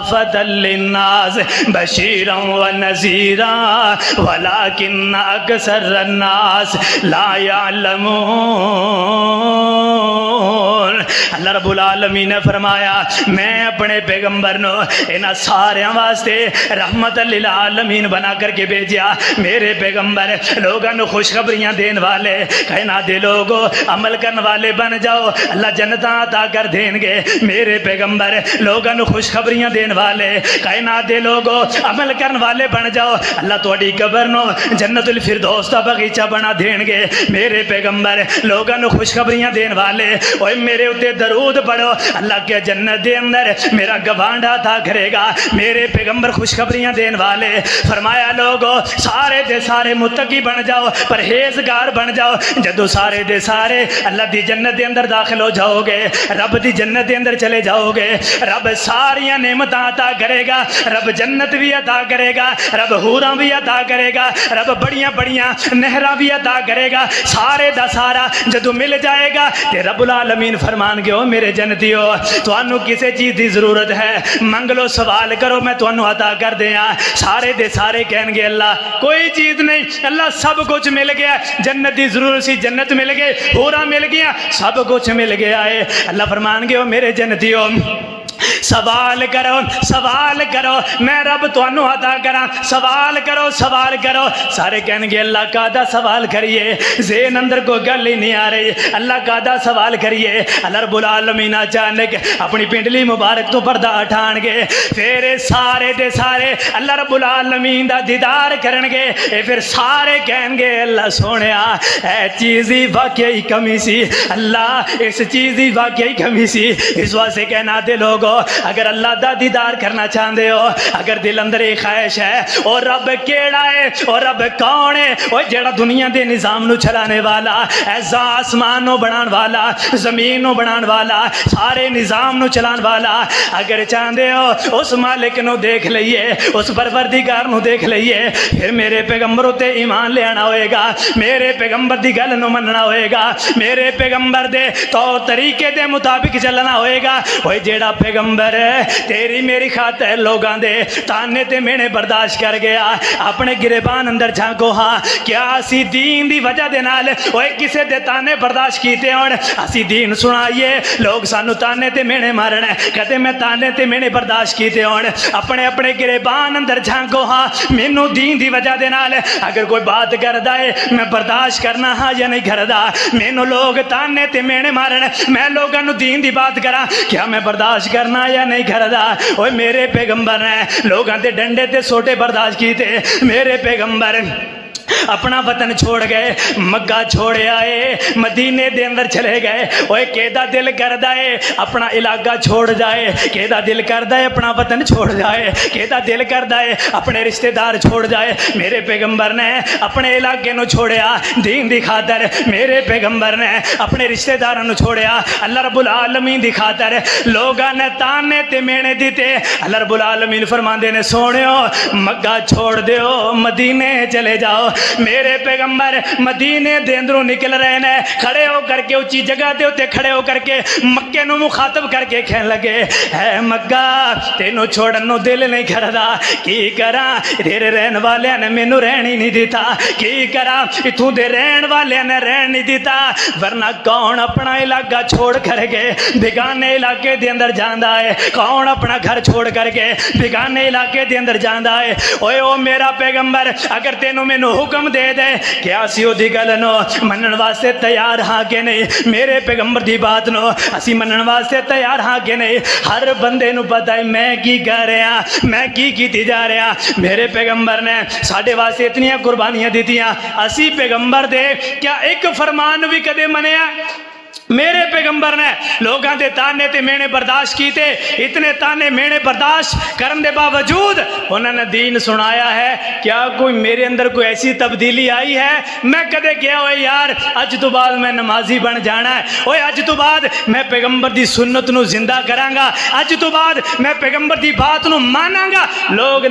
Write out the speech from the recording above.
फ़दल्लिन्नास बशीरन व नज़ीरा वलाकिन्न अक्सरन्नास ला यअलमून। अल्लाह रब्बुल आलमीन ने फरमाया मैं अपने पैगंबर नो इन्हां सारियां वास्ते रहमत लिल आलमीन बना करके भेजा। मेरे पैगंबर लोगों को खुशखबरियां देने वाले, कायनात दे लोगो अमल करने वाले बन जाओ, अल्लाह जन्नतां अता कर देंगे। मेरे पैगंबर लोगों को खुशखबरियां देने वाले, कायनात दे लोगो अमल करने वाले बन जाओ, अल्लाह तुहाडी कबर नो जन्नतुल फिरदौस दा बगीचा बना देंगे। मेरे पैगंबर लोगों को खुशखबरियां देने वाले, ओए मेरे उत्ते दरूद पढ़ो, अल्लाह के जन्नत दे अंदर मेरा गवांडा था करेगा। मेरे पैगंबर खुशखबरियां देने वाले, फरमाया लोगो सारे दे सारे मुत्तकी बन जाओ, परहेजगार बन जाओ। जदों सारे दे सारे अल्लाह दी जन्नत दे अंदर दाखिल हो जाओगे, रब दी जन्नत दे अंदर चले जाओगे, रब सारियां नेमतां अता करेगा, रब जन्नत भी अता करेगा, रब हूरां भी अता करेगा, रब बड़ियां बड़ियां नहरां भी अता करेगा। सारे दा सारा जदों मिल जाएगा ते रब्बुल आलमीन फरमानगे ओ मेरे जन्नतियो तुहानू किसी चीज़ की जरूरत है मंग लो, सवाल करो मैं तुहानू अता कर दियां। सारे दे सारे कहणगे अल्लाह कोई चीज़ नहीं, अल्लाह सब कुछ मिल गया। जन्नत की जरूरत सी जन्नत मिल गई, हूरां मिल गया, सब कुछ मिल गया है। अल्लाह फरमानगे ओ मेरे जन्नतियो सवाल करो, सवाल करो, मैं रब तुहानू अता करा। सवाल करो, सवाल करो। सारे कहणगे अल्लाह कादा सवाल करिए, ज़हन अंदर कोई गल ही नहीं आ रही, अल्लाह कादा सवाल करिए। अल्लाह रब्बुल आलमीन अचानक अपनी पिंडली मुबारक तो पर्दा उठाणगे, फिर सारे दे सारे अल्लाह रब्बुल आलमीन दा दीदार करनगे। फिर सारे कहणगे अल्लाह सोहणिया ऐ चीज़ दी वाकई कमी सी, अल्लाह इस चीज़ दी वाकई कमी सी। इस वास्ते कहना दे लोगो अगर अल्लाह दा दीदार करना चाहते हो, अगर दिल अंदर एक ख्वाहिश है और रब केड़ा है और रब कौन है, और जेड़ा दुनिया के निज़ाम नू चलाने वाला, ऐसा आसमान नू बनाने वाला, जमीन नू बनाने वाला, सारे निज़ाम नू चलाने वाला, अगर चाहते हो उस मालिक नू देख लईए, उस परवरदिगार नू देख लईए, फिर मेरे पैगंबर उत्ते ईमान ले आना होएगा, मेरे पैगंबर दी गल नू मनना होएगा, मेरे पैगंबर दे तौर तरीके दे मुताबिक चलना होएगा। ओए जेड़ा पैगंबर तेरी मेरी खातर लोगों दे ताने ते मेने बर्दाश्त कर गया, अपने गिरेबान अंदर झांको हाँ क्या असी दीन दी वजह दे नाल ओए किसे दे ताने बर्दाश्त कीते होण, असी दीन सुनाइए लोग सानू ताने ते मेने मारन, कदे मैं ताने ते मेने बर्दाश्त कीते होण। अपने अपने गिरेबान अंदर झांको हाँ मैनू दीन दी वजह दे नाल अगर कोई बात करदा है मैं बर्दाश्त करना हाँ या नहीं करदा। मैनू लोग ताने ते मेने मारन, मैं लोगों नू दीन दी बात करा, क्या मैं बर्दाश्त करना या नहीं करदा। ओए मेरे पैगंबर ने लोगों के डंडे ते सोटे बर्दाश्त कीते, मेरे पैगंबर अपना वतन छोड़ गए, मक्का छोड़ आए, मदीने दे अंदर चले गए। ओए केदा दिल करदा है अपना इलाका छोड़ जाए, केदा दिल करदा है अपना वतन छोड़ जाए, केदा दिल करदा है अपने रिश्तेदार छोड़ जाए। मेरे पैगंबर ने अपने इलाके नू छोड़िया दीन दी खातर, मेरे पैगंबर ने अपने रिश्तेदारों नू छोड़िया अल्लाह रब्बुल आलमीन दी खातर। लोगां ने ताने ते मेने दिते, अल्लाह रब्बुल आलमीन फरमांदे ने सोहणियो मक्का छोड़ दियो मदीने चले जाओ। मेरे पैगंबर मदीने दे अंदरों निकल रहे ने, खड़े हो करके उच्ची जगह दे उत्ते खड़े हो करके मक्के नू मुखातब करके कहन लगे है मक्का तेनू छोड़न नू दिल नहीं करदा, की करा तेरे रहन वाले ने मैनू रहन ही नहीं दिता, की करा इथों दे रहन वाले ने रहन नहीं दिता, वरना कौन अपना इलाका छोड़ करके बेगाने इलाके दे अंदर जांदा है, कौन अपना घर छोड़ करके बेगाने इलाके दे अंदर जांदा है। ओए ओ मेरा पैगंबर अगर तेनू मैनू हुक्म दे दे क्या असी ओदी गल नो मनन वास्ते तैयार हाँ कि नहीं, मेरे पैगंबर दी बात नो असी मनन वास्ते तैयार हाँ कि नहीं। हर बंदे नू पता है मैं की कर रहा, मैं की कीती जा रहा। मेरे पैगंबर ने साडे वास्ते इतनियां कुर्बानियां दित्तियां, असी पैगंबर दे क्या एक फरमान भी कदे मनिया। मेरे पैगंबर ने लोगों के ताने ते मेने बर्दाश्त किए, इतने ताने मेने बर्दाश्त करने के बावजूद उन्होंने दीन सुनाया है। क्या कोई मेरे अंदर कोई ऐसी तब्दीली आई है मैं कदे गया हो यार अज तो बाद मैं नमाजी बन जाना है, ओए अज तो बाद मैं पैगंबर की सुन्नत नू जिंदा करांगा, अज तो बाद मैं पैगंबर की बात नू मानांगा। लोग